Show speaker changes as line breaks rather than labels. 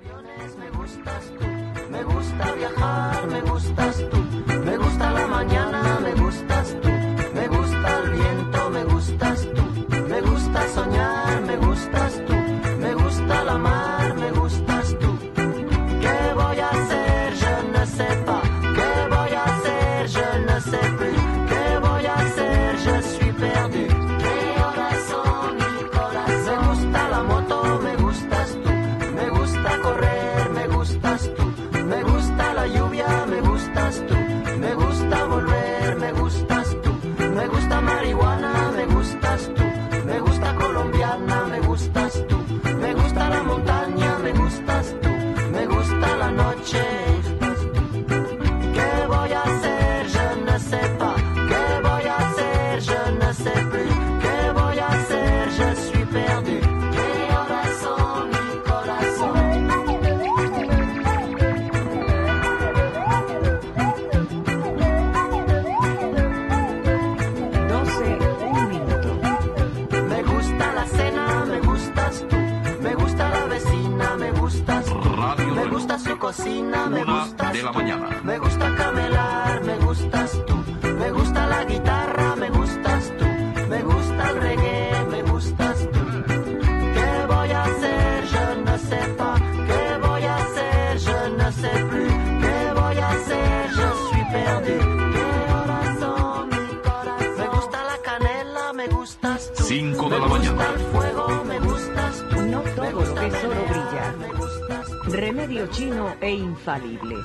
Me gustas tú, me gusta viajar, me gustas tú, me gusta la mañana, me gustas tú, me gusta el viento, me gustas tú, me gusta soñar, me gustas tú, me gusta la mar, me gustas tú. ¿Qué voy a hacer? Je ne sais pas. ¿Qué voy a hacer? Je ne sais plus. ¿Qué voy a hacer? Je suis perdu. Mi corazón, mi corazón. Me gusta la moto, me gustas tú, me gusta correr, me gustas tú, me gusta la lluvia, me gustas tú, me gusta volver, me gustas tú, me gusta marihuana, me gustas tú, me gusta colombiana, me gustas tú, me gusta la montaña, me gustas tú, me gusta la noche. ¿Qué voy a hacer? Je ne sais pas. ¿Qué voy a hacer? Je ne sais plus. ¿Qué voy a hacer? Je suis perdu. Mi corazón, mi corazón.
12:01.
Me gusta la cena, me gustas tú, me gusta la vecina, me gustas tú,
Radio
me gusta su cocina, me
1
gustas
de la
tú,
mañana.
me gusta camelar, me gustas tú, me gusta la guitarra, me gustas tú, me gusta el reggae, me gustas tú. ¿Qué voy a hacer? Je ne sais pas. ¿Qué voy a hacer? Je ne sais plus. ¿Qué voy a hacer? Je suis perdu. Mi corazón, mi corazón. Me gusta la canela, me gustas tú.
5 de
Me
la
gusta
mañana.
el fuego, me gustas tú.
No
Me
todo lo
gusta
que es oro
menear,
brilla.
me gustas tú.
Remedio chino e infalible.